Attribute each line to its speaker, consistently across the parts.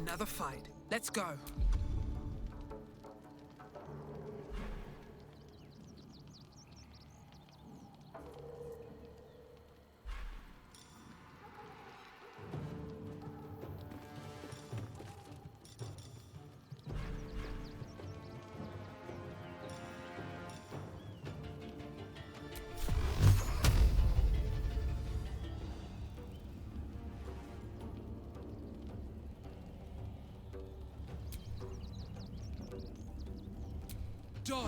Speaker 1: another fight. Let's go. Dodge!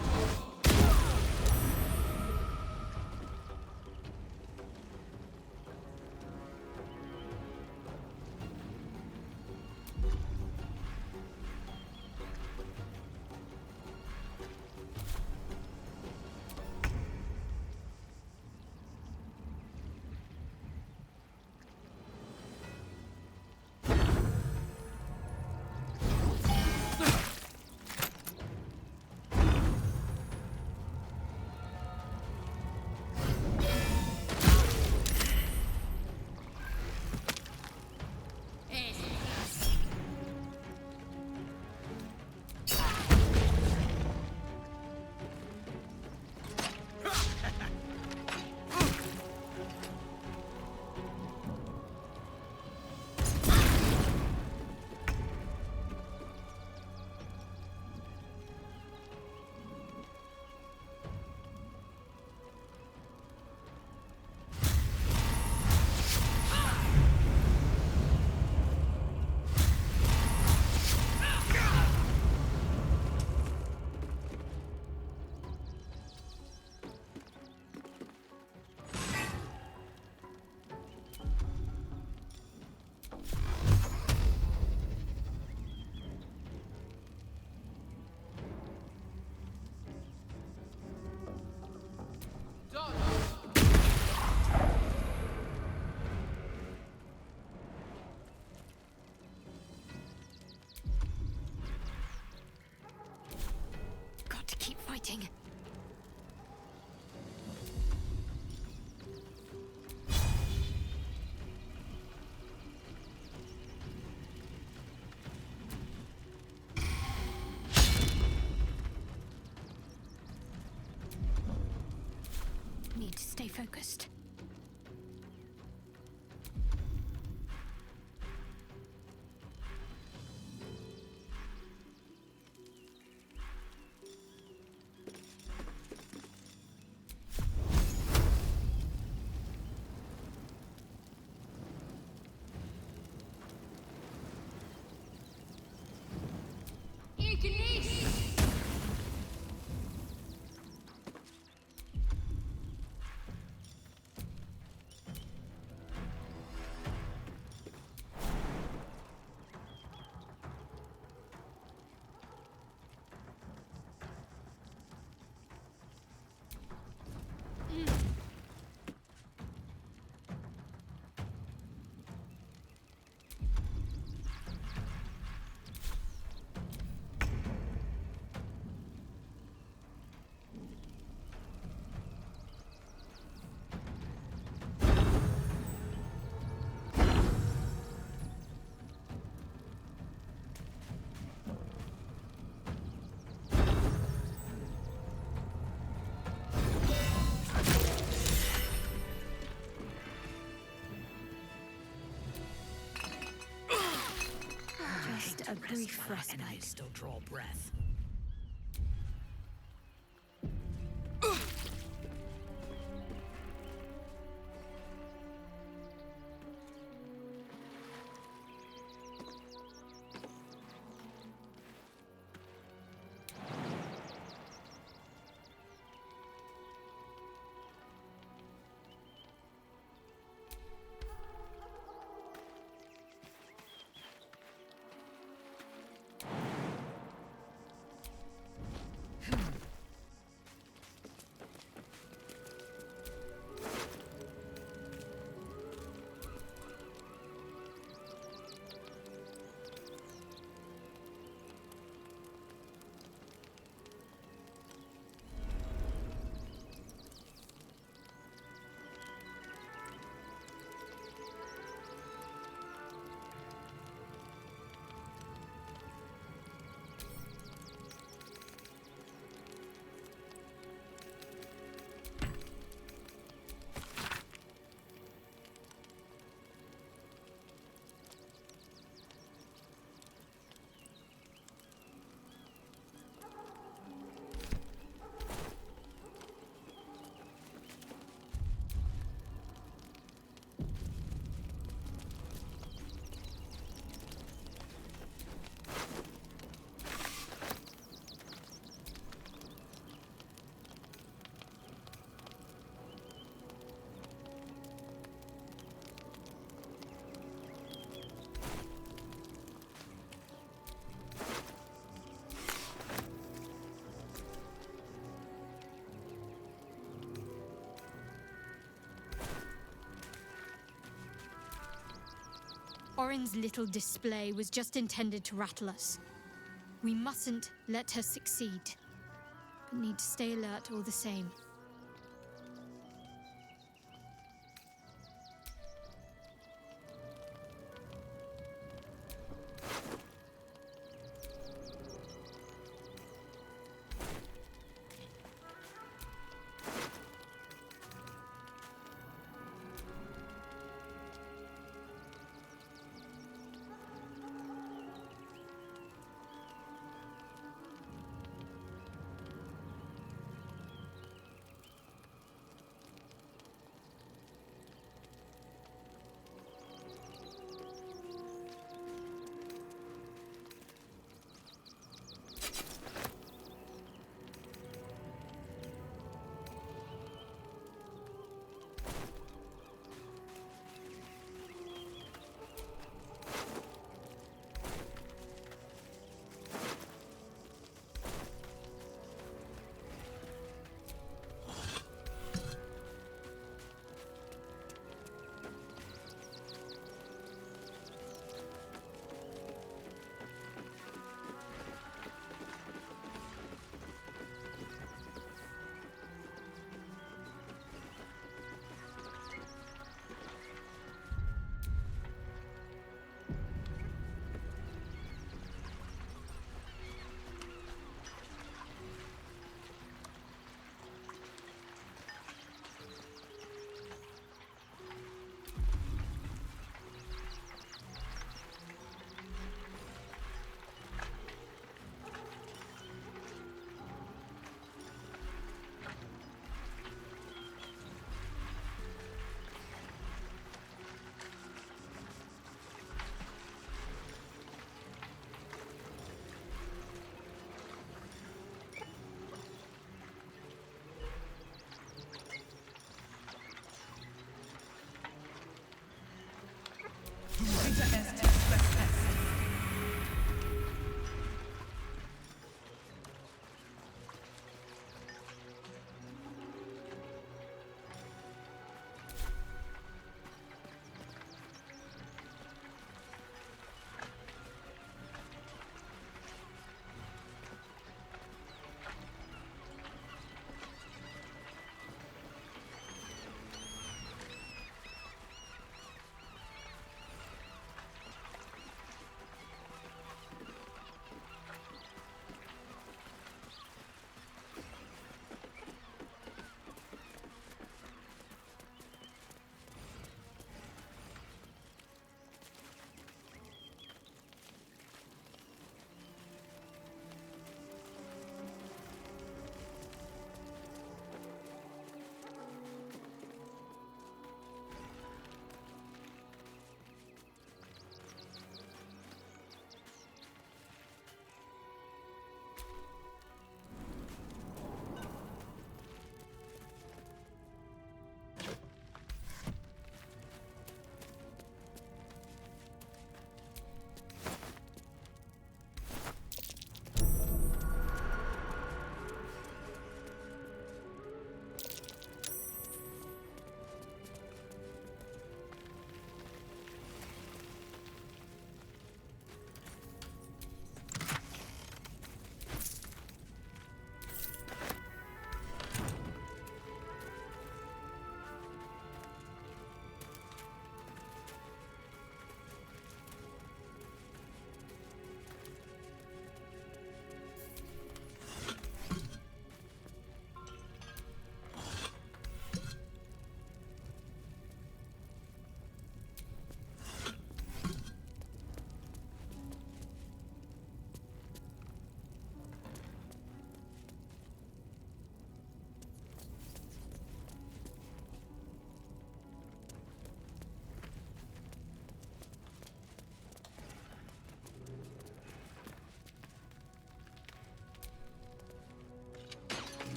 Speaker 2: Got to keep fighting. Need to stay focused. Just a brief respite.
Speaker 3: Enemies still draw breath.
Speaker 2: Orin's little display was just intended to rattle us. We mustn't let her succeed, but need to stay alert all the same.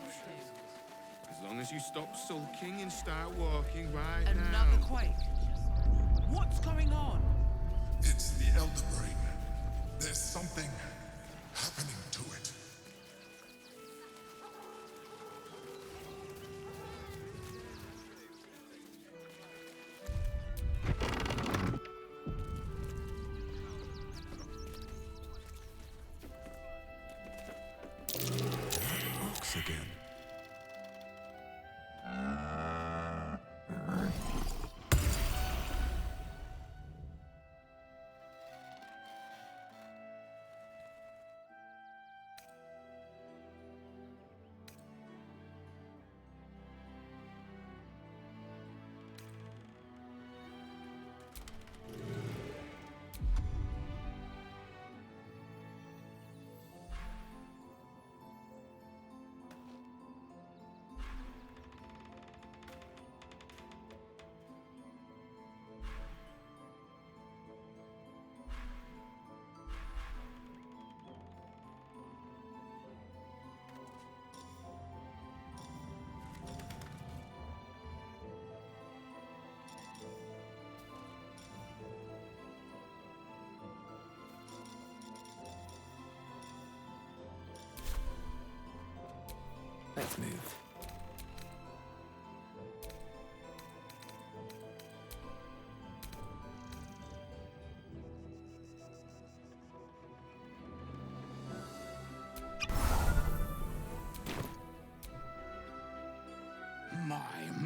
Speaker 3: description. As long as you stop sulking and start walking right
Speaker 1: Another
Speaker 3: now.
Speaker 1: quake. What's going on?
Speaker 4: It's the Elder Brain. There's something happening to it. Ox again. Let's move.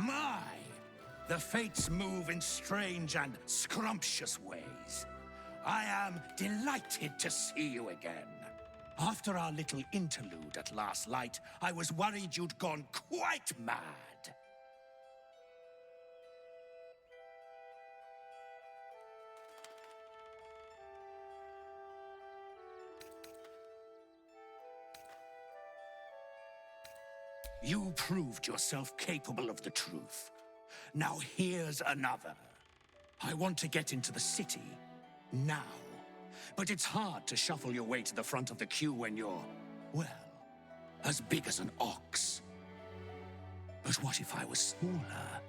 Speaker 5: My! The fates move in strange and scrumptious ways. I am delighted to see you again. After our little interlude at last light, I was worried you'd gone quite mad. You proved yourself capable of the truth. Now here's another. I want to get into the city, now. But it's hard to shuffle your way to the front of the queue when you're, well, as big as an ox. But what if I was smaller,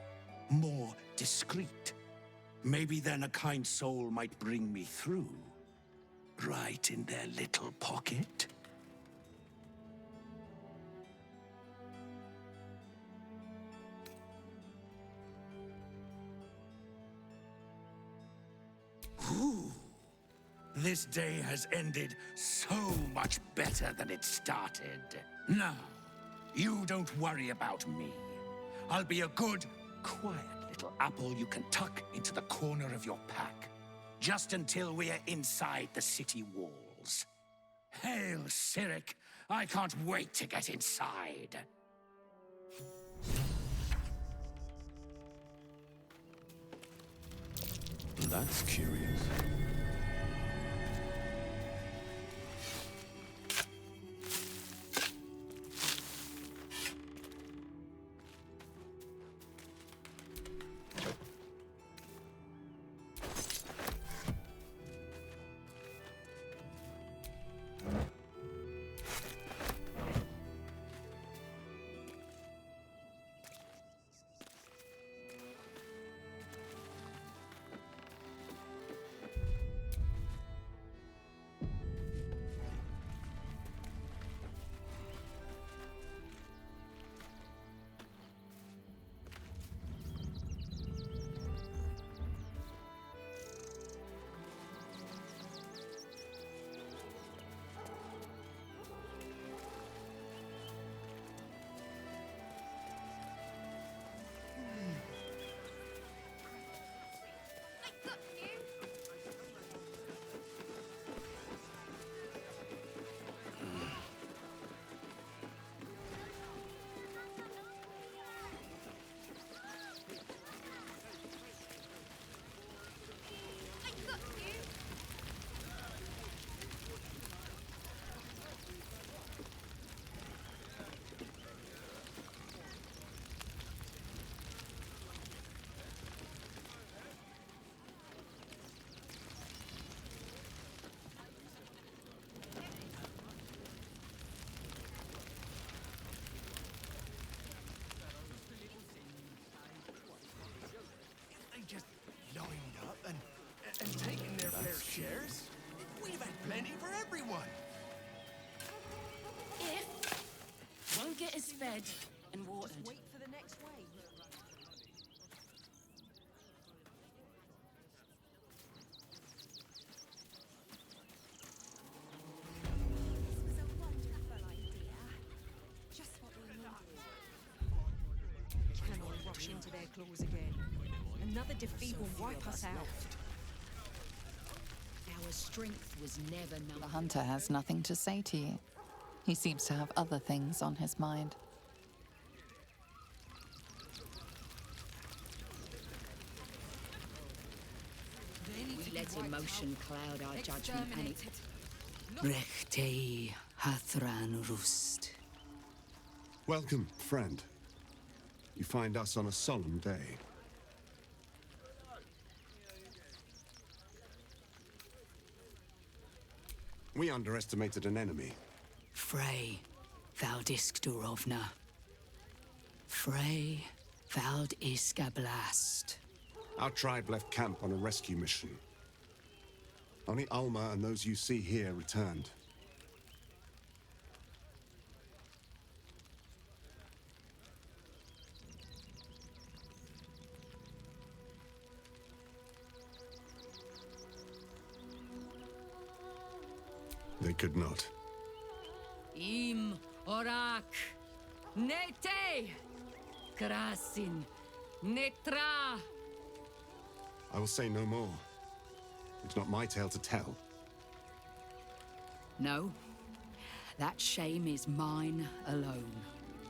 Speaker 5: more discreet? Maybe then a kind soul might bring me through, right in their little pocket. Ooh. This day has ended so much better than it started. Now, you don't worry about me. I'll be a good, quiet little apple you can tuck into the corner of your pack, just until we are inside the city walls. Hail, Cyric! I can't wait to get inside.
Speaker 4: That's curious.
Speaker 6: Get us fed and watered.
Speaker 1: Wait for the next wave.
Speaker 7: This was a wonderful idea. Just what we needed.
Speaker 1: Cannot rush into their claws again. Another defeat will wipe us out.
Speaker 6: Our strength was never
Speaker 8: The
Speaker 6: numbered.
Speaker 8: hunter has nothing to say to you. He seems to have other things on his mind.
Speaker 6: We let emotion cloud our judgment and it...
Speaker 5: Rechtei Hathran Rust.
Speaker 9: Welcome, friend. You find us on a solemn day. We underestimated an enemy.
Speaker 5: Frey Valdisk Durovna. Frey Valdisk Blast.
Speaker 9: Our tribe left camp on a rescue mission. Only Alma and those you see here returned. They could not.
Speaker 6: Im Orak Nete Krasin Netra.
Speaker 9: I will say no more. It's not my tale to tell.
Speaker 5: No, that shame is mine alone.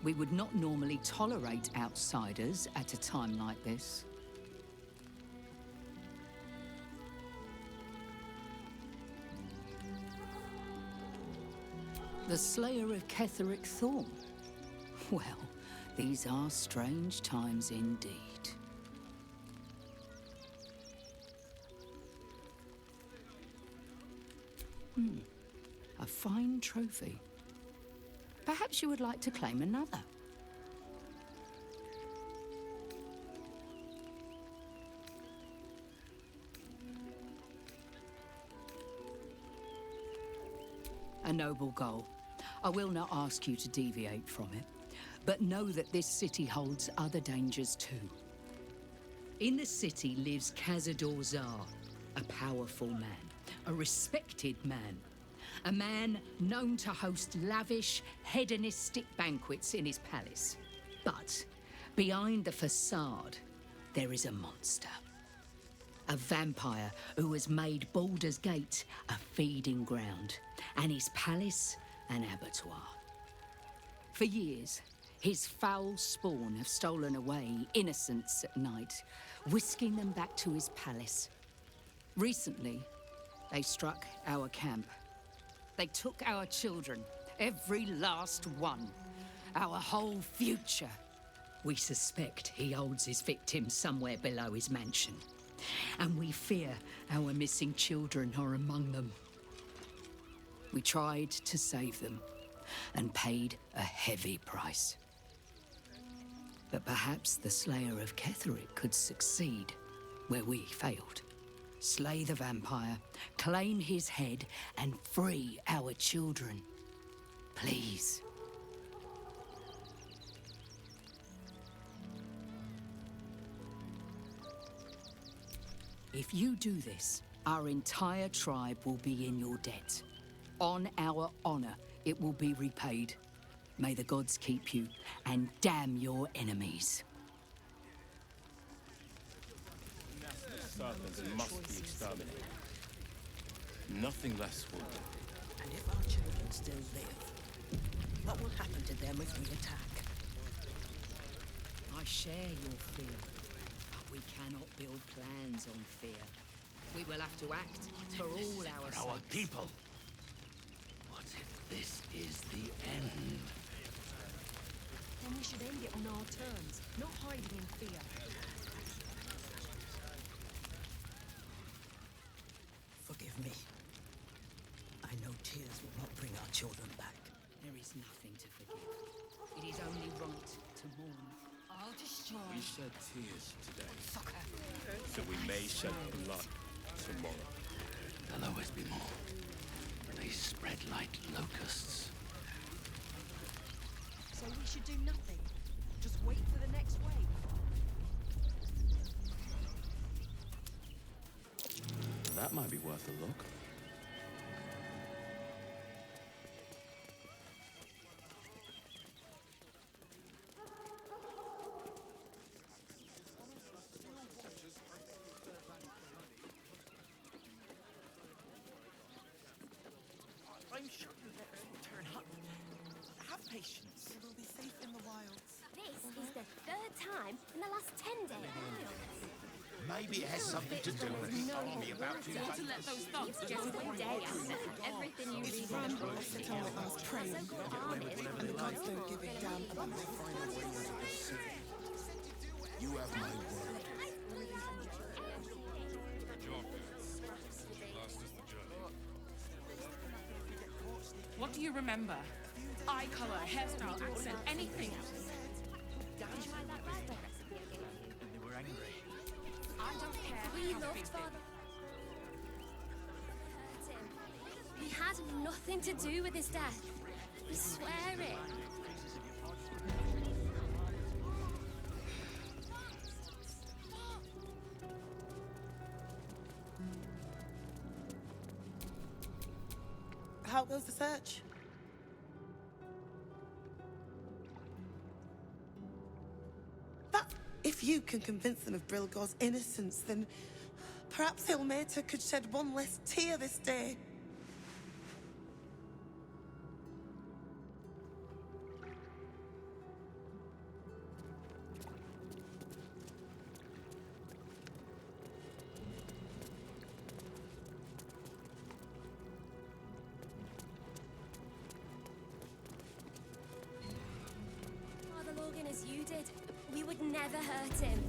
Speaker 5: We would not normally tolerate outsiders at a time like this. The Slayer of Ketheric Thorn. Well, these are strange times indeed. A fine trophy. Perhaps you would like to claim another. A noble goal. I will not ask you to deviate from it, but know that this city holds other dangers too. In the city lives Cazador Zar, a powerful man, a respected man, a man known to host lavish, hedonistic banquets in his palace. But behind the facade, there is a monster. A vampire who has made Baldur's Gate a feeding ground, and his palace an abattoir. For years, his foul spawn have stolen away innocents at night, whisking them back to his palace. Recently, they struck our camp. They took our children, every last one, our whole future. We suspect he holds his victims somewhere below his mansion. And we fear our missing children are among them. We tried to save them and paid a heavy price. But perhaps the Slayer of Ketheric could succeed where we failed. Slay the vampire, claim his head, and free our children. Please. If you do this, our entire tribe will be in your debt. On our honor, it will be repaid. May the gods keep you, and damn your enemies.
Speaker 10: Serpents must be exterminated. Nothing less will do.
Speaker 6: And if our children still live, what will happen to them if we attack?
Speaker 5: I share your fear, but we cannot build plans on fear. We will have to act for all our sakes. People. What if this is the end?
Speaker 1: Then we should end it on our terms, not hiding in fear.
Speaker 6: Forgive me. I know tears will not bring our children back.
Speaker 5: There is nothing to forgive. It is only right to mourn.
Speaker 6: I'll destroy.
Speaker 10: We shed tears today, so we may shed blood tomorrow.
Speaker 5: There'll always be more. They spread like locusts.
Speaker 1: So we should do nothing. Just wait for the next wave.
Speaker 10: That might be worth a look.
Speaker 11: I'm sure you'll let people turn up. Have patience. We will be safe in the wilds.
Speaker 7: This is the third time in the last 10 days.
Speaker 11: Maybe it has something to do with the army about to
Speaker 7: Just a day after everything you read in the books.
Speaker 11: sit on the earth praying, and the gods don't give a damn about the final way into the city. You have my word.
Speaker 12: What do you remember? Eye color, hairstyle, accent, anything.
Speaker 7: Did you try that raspberry recipe I gave you?
Speaker 11: They were angry.
Speaker 12: I don't care.
Speaker 7: We
Speaker 12: how
Speaker 7: loved
Speaker 12: big
Speaker 7: Father. Hurt him. He had nothing to do with his death. We swear it.
Speaker 11: How goes the search? But if you can convince them of Brilgor's innocence, then perhaps Ilmater could shed one less tear this day.
Speaker 7: Father Logan as you did. We would never hurt him.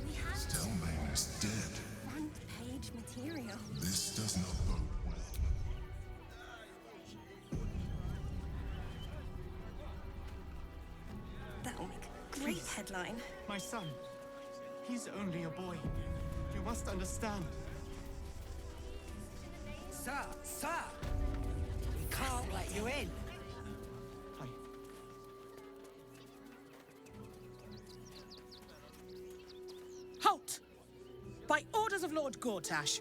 Speaker 7: We had
Speaker 4: Stelmane is dead.
Speaker 7: front-page material.
Speaker 4: This does not bode well.
Speaker 13: That'll make a great headline.
Speaker 14: My son. He's only a boy. You must understand.
Speaker 6: Sir! We can't let you in.
Speaker 15: Halt! By orders of Lord Gortash,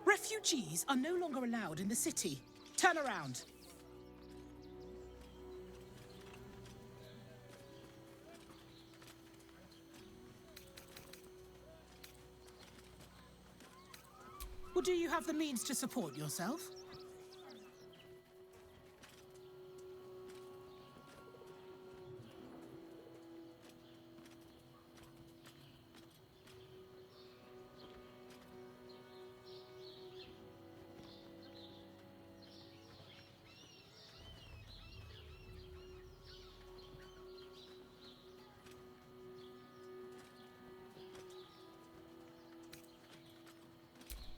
Speaker 15: refugees are no longer allowed in the city. Turn around. Well, do you have the means to support yourself?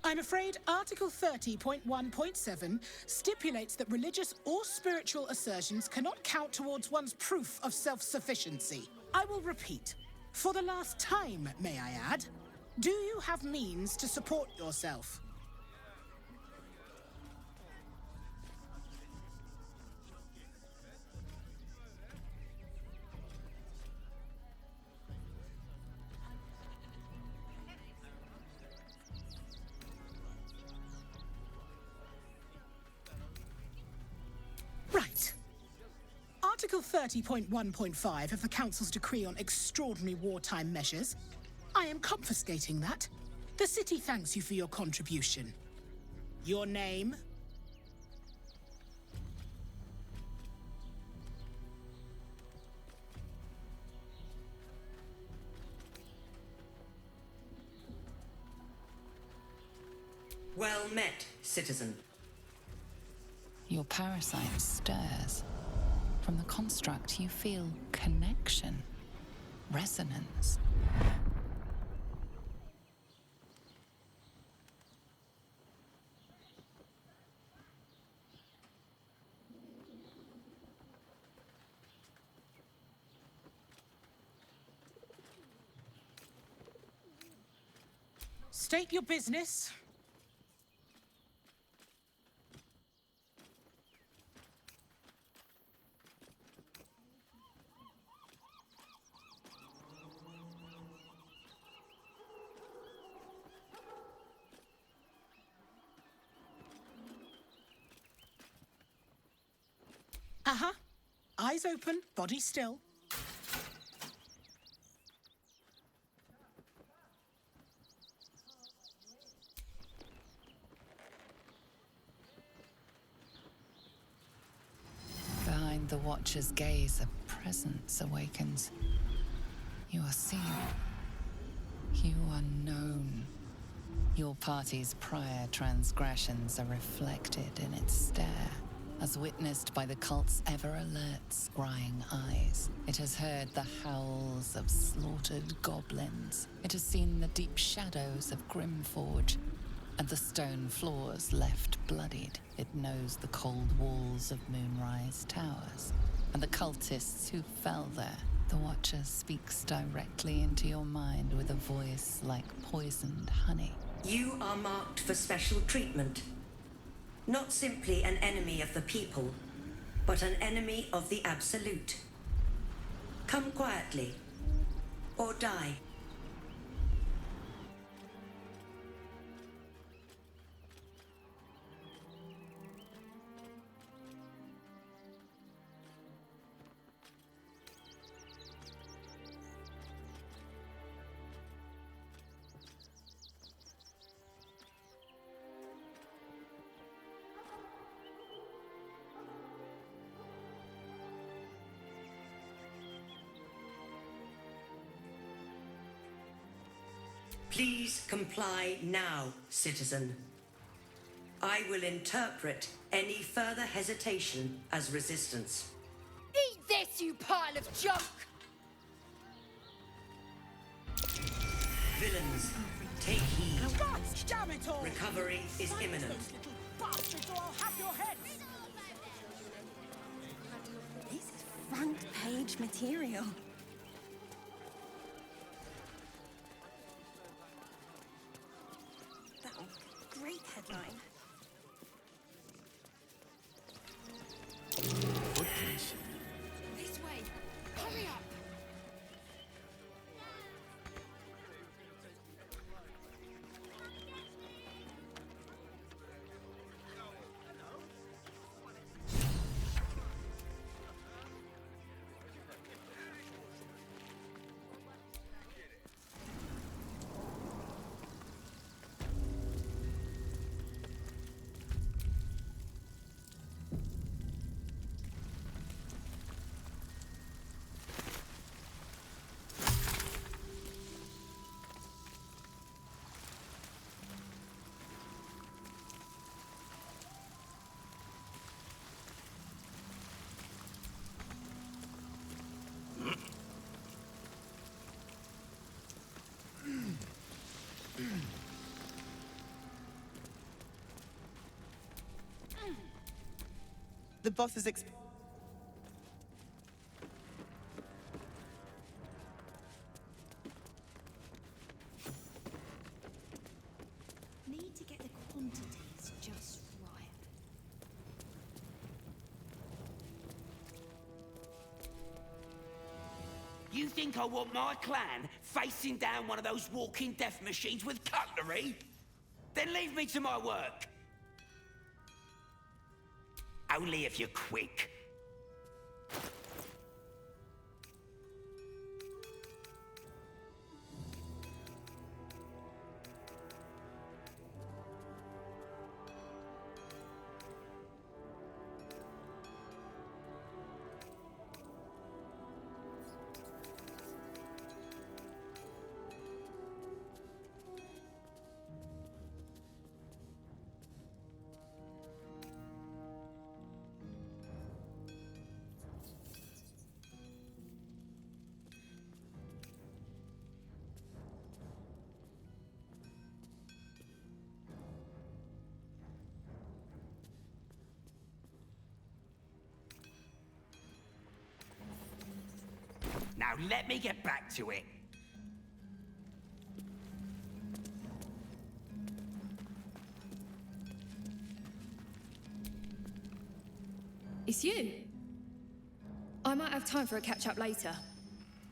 Speaker 15: I'm afraid Article 30.1.7 stipulates that religious or spiritual assertions cannot count towards one's proof of self-sufficiency. I will repeat. For the last time, may I add, do you have means to support yourself? Right. Article 30.1.5 of the Council's decree on extraordinary wartime measures. I am confiscating that. The city thanks you for your contribution. Your name?
Speaker 6: Well met, citizen.
Speaker 8: Your parasite stirs. From the construct, you feel connection, resonance.
Speaker 15: State your business. Uh-huh. Eyes open, body still.
Speaker 8: Behind the Watcher's gaze, a presence awakens. You are seen. You are known. Your party's prior transgressions are reflected in its stare, as witnessed by the cult's ever-alert, scrying eyes. It has heard the howls of slaughtered goblins. It has seen the deep shadows of Grimforge, and the stone floors left bloodied. It knows the cold walls of Moonrise Towers, and the cultists who fell there. The Watcher speaks directly into your mind with a voice like poisoned honey.
Speaker 16: You are marked for special treatment. Not simply an enemy of the people, but an enemy of the Absolute. Come quietly, or die. Please comply now, citizen. I will interpret any further hesitation as resistance.
Speaker 2: Eat this, you pile of junk!
Speaker 16: Villains, take heed.
Speaker 15: God damn it all!
Speaker 16: Recovery is imminent.
Speaker 15: Those little bastards, or I'll have your heads!
Speaker 13: This is front page material. Great headline.
Speaker 10: Footprints.
Speaker 2: This way! Hurry up!
Speaker 11: The boss is
Speaker 1: Need to get the quantities just right.
Speaker 17: You think I want my clan facing down one of those walking death machines with cutlery? Then leave me to my work. Only if you're quick. Now let me get back to it.
Speaker 18: It's you. I might have time for a catch-up later.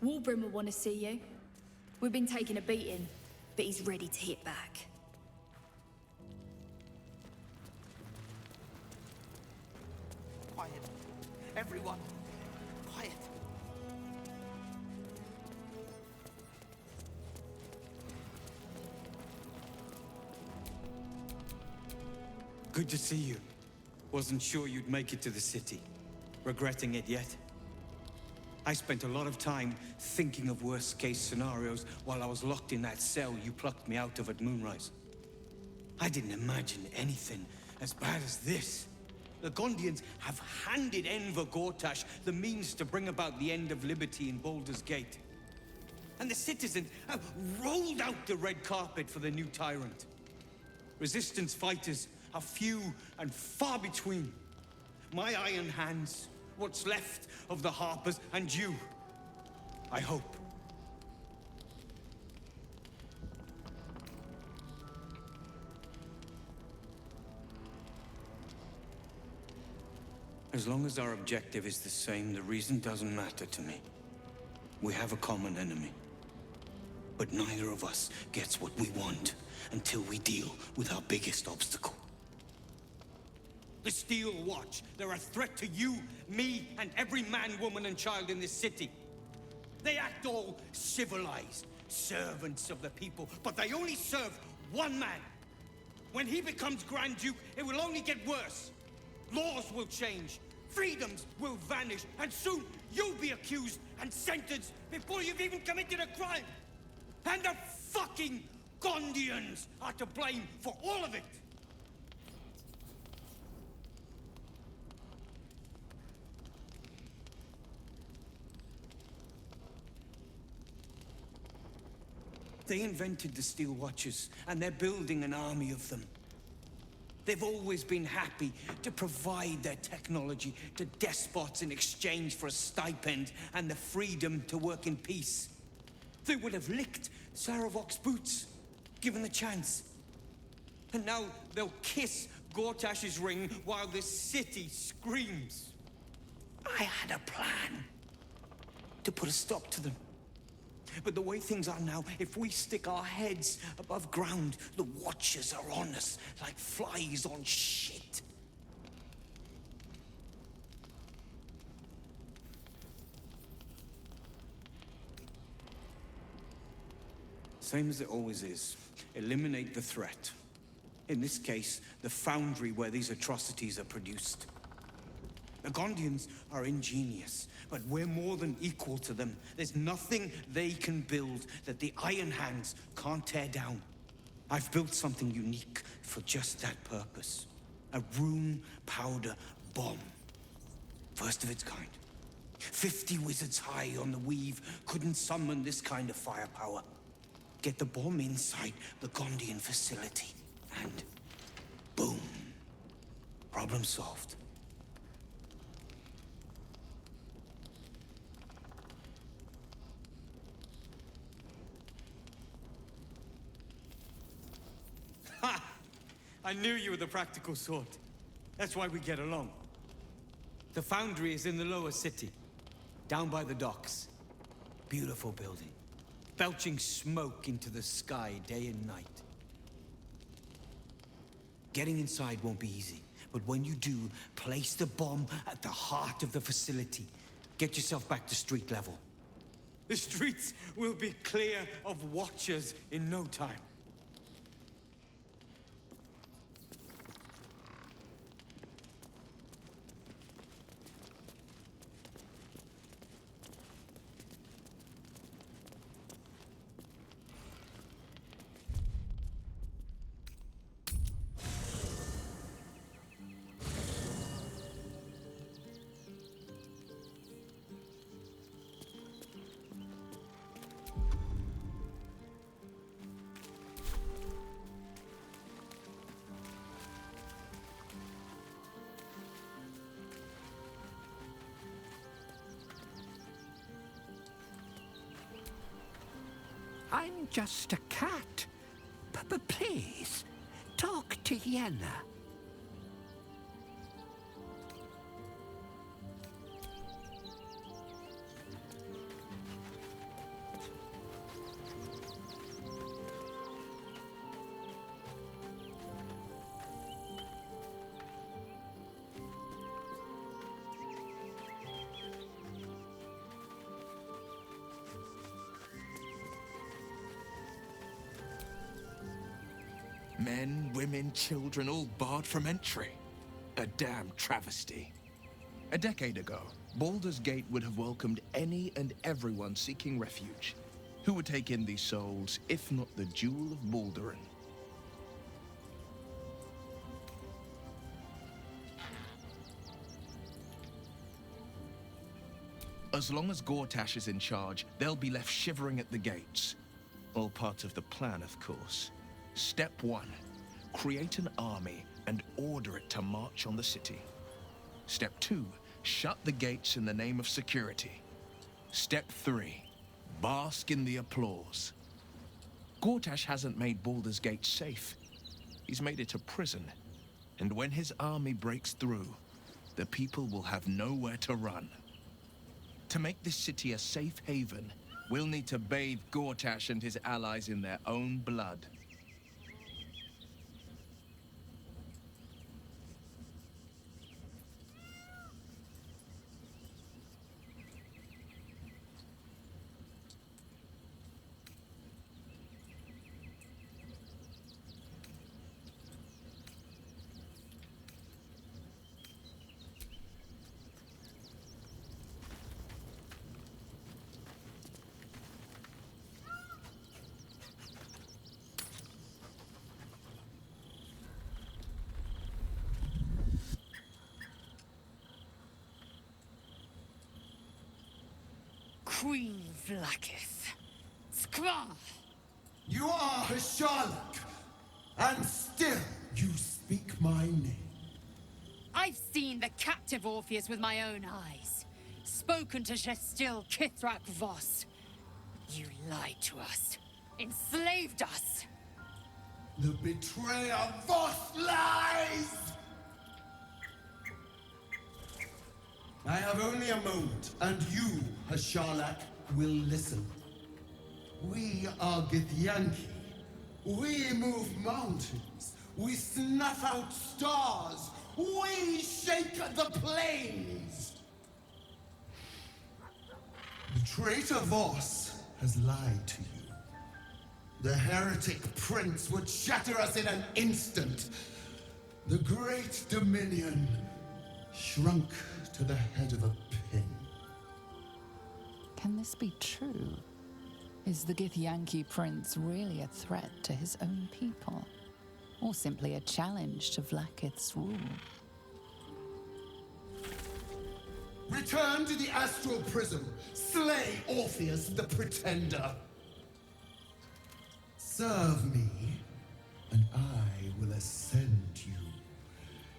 Speaker 18: Warbrim will want to see you. We've been taking a beating, but he's ready to hit back.
Speaker 14: Quiet.
Speaker 17: Everyone, quiet.
Speaker 19: Good to see you. Wasn't sure you'd make it to the city. Regretting it yet? I spent a lot of time thinking of worst-case scenarios while I was locked in that cell you plucked me out of at Moonrise. I didn't imagine anything as bad as this. The Gondians have handed Enver Gortash the means to bring about the end of liberty in Baldur's Gate. And the citizens have rolled out the red carpet for the new tyrant. Resistance fighters are few and far between. My iron hands, what's left of the Harpers, and you, I hope. As long as our objective is the same, the reason doesn't matter to me. We have a common enemy. But neither of us gets what we want until we deal with our biggest obstacle. The Steel Watch. They're a threat to you, me, and every man, woman, and child in this city. They act all civilized, servants of the people, but they only serve one man. When he becomes Grand Duke, it will only get worse. Laws will change, freedoms will vanish, and soon you'll be accused and sentenced before you've even committed a crime. And the fucking Gondians are to blame for all of it. They invented the Steel Watchers, and they're building an army of them. They've always been happy to provide their technology to despots in exchange for a stipend and the freedom to work in peace. They would have licked Saravok's boots, given the chance. And now they'll kiss Gortash's ring while the city screams. I had a plan to put a stop to them. But the way things are now, if we stick our heads above ground, the Watchers are on us like flies on shit. Same as it always is. Eliminate the threat. In this case, the foundry where these atrocities are produced. The Gondians are ingenious, but we're more than equal to them. There's nothing they can build that the Iron Hands can't tear down. I've built something unique for just that purpose. A room powder bomb. First of its kind. 50 wizards high on the weave couldn't summon this kind of firepower. Get the bomb inside the Gondian facility, and boom. Problem solved. Ha! I knew you were the practical sort. That's why we get along. The foundry is in the lower city, down by the docks. Beautiful building, belching smoke into the sky day and night. Getting inside won't be easy, but when you do, place the bomb at the heart of the facility. Get yourself back to street level. The streets will be clear of Watchers in no time.
Speaker 20: I'm just a cat. But please, talk to Yenna.
Speaker 21: Men, women, children, all barred from entry. A damn travesty. A decade ago, Baldur's Gate would have welcomed any and everyone seeking refuge. Who would take in these souls, if not the Jewel of Baldurin? As long as Gortash is in charge, they'll be left shivering at the gates. All part of the plan, of course. Step 1. Create an army and order it to march on the city. Step 2. Shut the gates in the name of security. Step 3. Bask in the applause. Gortash hasn't made Baldur's Gate safe. He's made it a prison. And when his army breaks through, the people will have nowhere to run. To make this city a safe haven, we'll need to bathe Gortash and his allies in their own blood.
Speaker 22: Queen Vlaakith. Skra!
Speaker 23: You are Hasharlak, and still you speak my name.
Speaker 22: I've seen the captive Orpheus with my own eyes. Spoken to Gestil Kithrak Voss. You lied to us. Enslaved us.
Speaker 23: The betrayer Voss lies! I have only a moment, and you, Hasharlak, will listen. We are Githyanki. We move mountains. We snuff out stars. We shake the plains. The traitor Voss has lied to you. The heretic prince would shatter us in an instant. The great dominion shrunk to the head of a pin.
Speaker 8: Can this be true? Is the Githyanki prince really a threat to his own people? Or simply a challenge to Vlaakith's rule?
Speaker 23: Return to the astral prism. Slay Orpheus the Pretender. Serve me, and I will ascend you.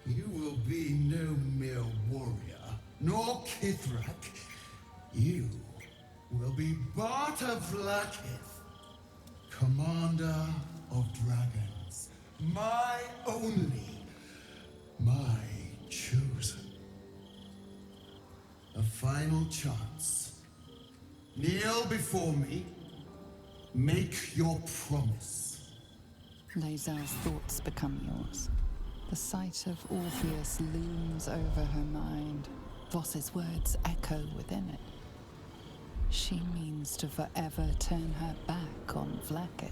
Speaker 23: You will be no mere warrior, nor Kithrak. You will be Barta Vlaakith, commander of dragons. My only, my chosen. A final chance. Kneel before me. Make your promise.
Speaker 8: Lazar's thoughts become yours. The sight of Orpheus looms over her mind. Voss's words echo within it. She means to forever turn her back on Vlaakith.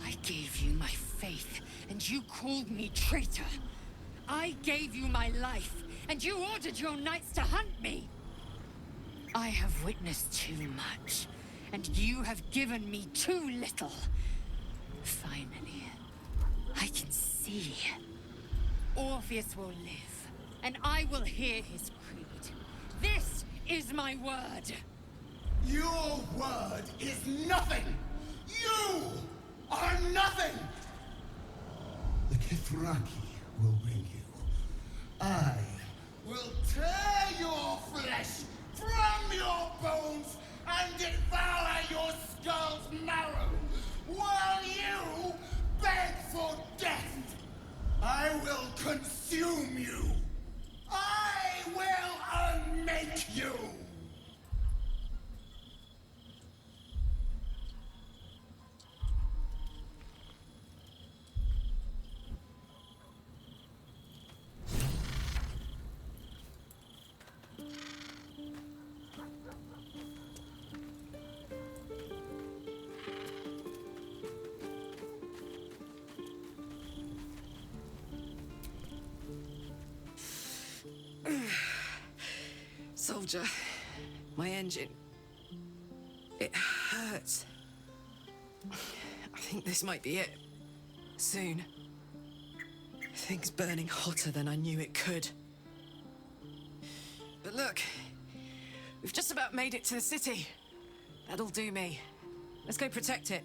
Speaker 22: I gave you my faith, and you called me traitor. I gave you my life, and you ordered your knights to hunt me. I have witnessed too much, and you have given me too little. Finally, I can see. Orpheus will live, and I will hear his creed. This is my word.
Speaker 23: Your word is nothing! You are nothing! The Kithraki will bring you. I will tear your flesh from your bones and devour your skull's marrow while you beg for death. I will consume you. I will unmake you.
Speaker 3: Soldier, my engine. It hurts. I think this might be it. Soon. Things burning hotter than I knew it could. But look, we've just about made it to the city. That'll do me. Let's go protect it.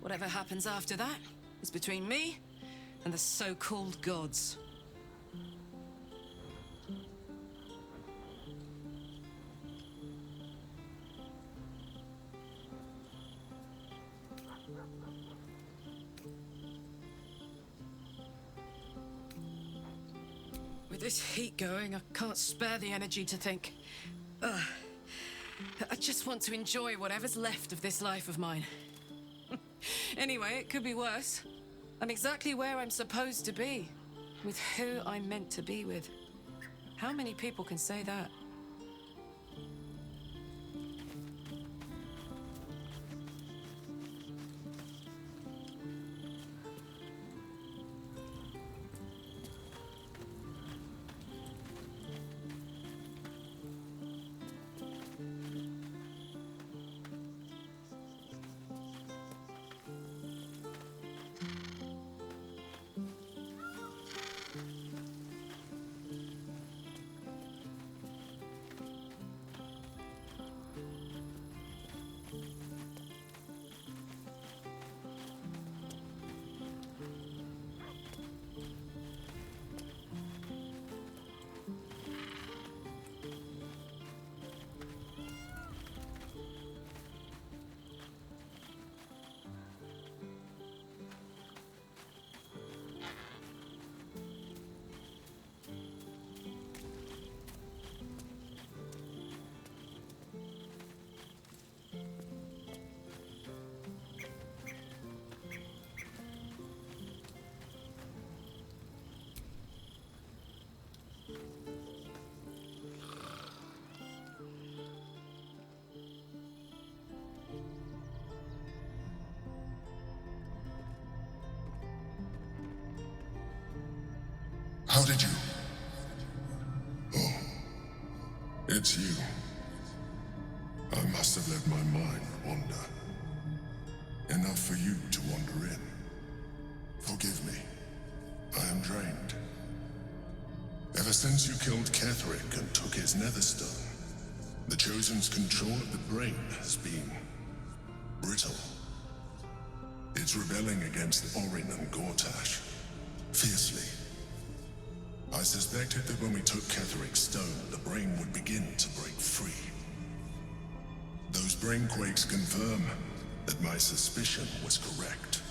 Speaker 3: Whatever happens after that is between me and the so-called gods. With this heat going, I can't spare the energy to think. I just want to enjoy whatever's left of this life of mine. Anyway, it could be worse. I'm exactly where I'm supposed to be, with who I'm meant to be with. How many people can say that?
Speaker 4: How did you? Oh, it's you. I must have let my mind wander. Enough for you to wander in. Forgive me. I am drained. Ever since you killed Ketheric and took his netherstone, the Chosen's control of the brain has been brittle. It's rebelling against Orin and Gortash fiercely. I suspected that when we took Ketheric's stone, the brain would begin to break free. Those brain quakes confirm that my suspicion was correct.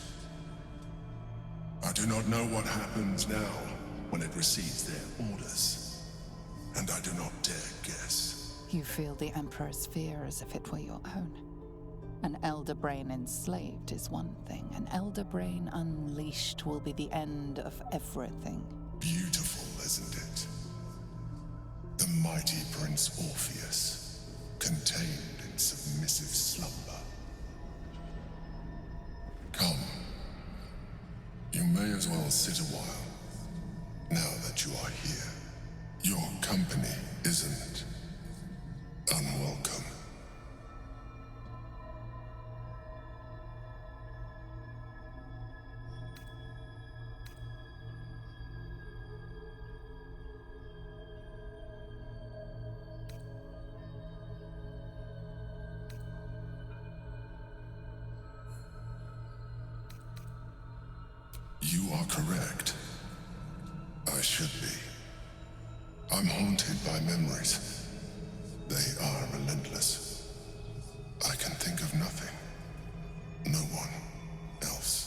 Speaker 4: I do not know what happens now when it receives their orders, and I do not dare guess.
Speaker 8: You feel the Emperor's fear as if it were your own. An Elder Brain enslaved is one thing. An Elder Brain unleashed will be the end of everything.
Speaker 4: Beautiful, isn't it? The mighty Prince Orpheus, contained in submissive slumber. Come. You may as well sit a while, now that you are here. Your company isn't unwelcome. are correct. I should be. I'm haunted by memories. They are relentless. I can think of nothing. No one else.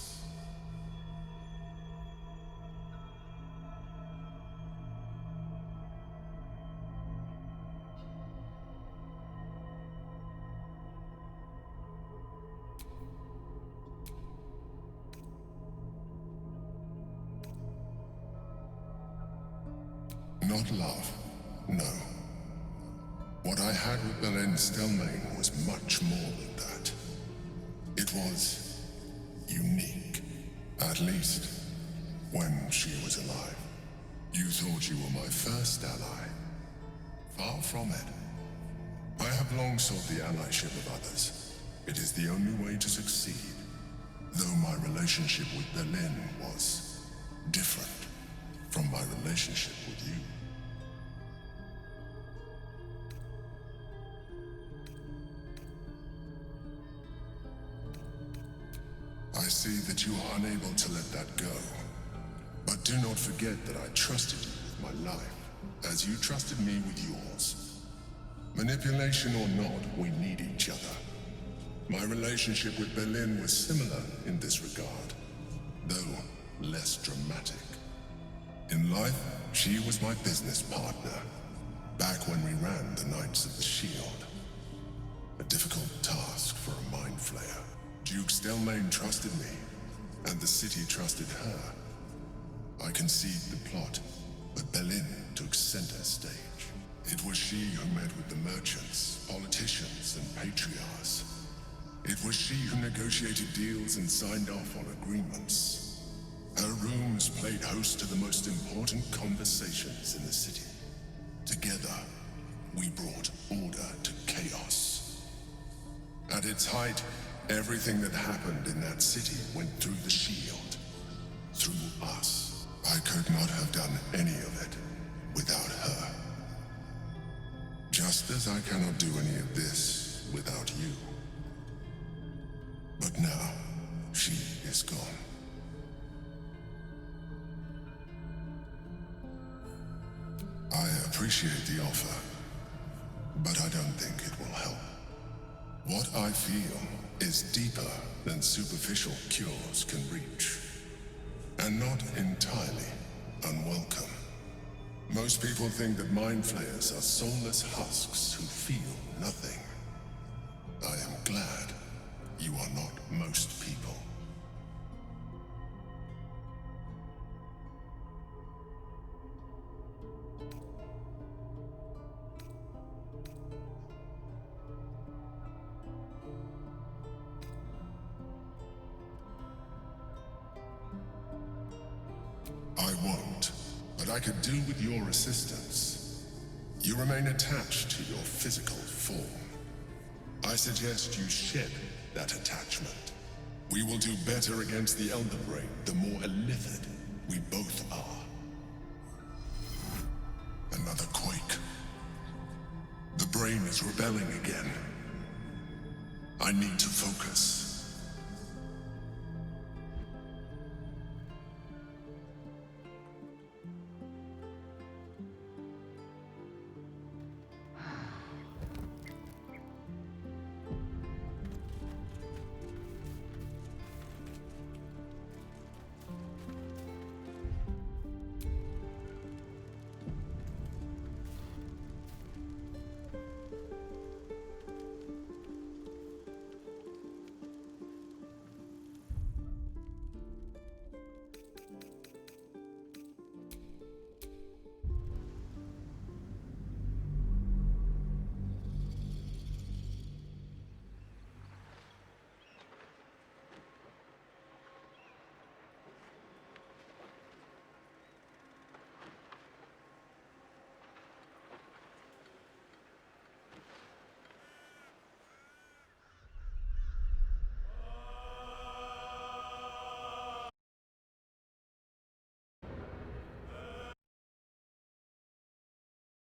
Speaker 4: Not love, no. What I had with Belen Stelmane was much more than that. It was unique, at least when she was alive. You thought you were my first ally. Far from it. I have long sought the allyship of others. It is the only way to succeed. Though my relationship with Belen was different from my relationship with you. I see that you are unable to let that go. But do not forget that I trusted you with my life, as you trusted me with yours. Manipulation or not, we need each other. My relationship with Belen was similar in this regard, though less dramatic. In life, she was my business partner, back when we ran the Knights of the Shield. A difficult task for a mind flayer. Duke Stelmane trusted me, and the city trusted her. I conceived the plot, but Belen took center stage. It was she who met with the merchants, politicians, and patriarchs. It was she who negotiated deals and signed off on agreements. Her rooms played host to the most important conversations in the city. Together, we brought order to chaos. At its height, everything that happened in that city went through the shield. Through us. I could not have done any of it without her. Just as I cannot do any of this without you. But now, she is gone. I appreciate the offer, but I don't think it will help. What I feel is deeper than superficial cures can reach, and not entirely unwelcome. Most people think that mind flayers are soulless husks who feel nothing. I am glad you are not most people. I won't, but I could do with your assistance. You remain attached to your physical form. I suggest you shed that attachment. We will do better against the Elder Brain the more illithid we both are. Another quake. The brain is rebelling again. I need to focus.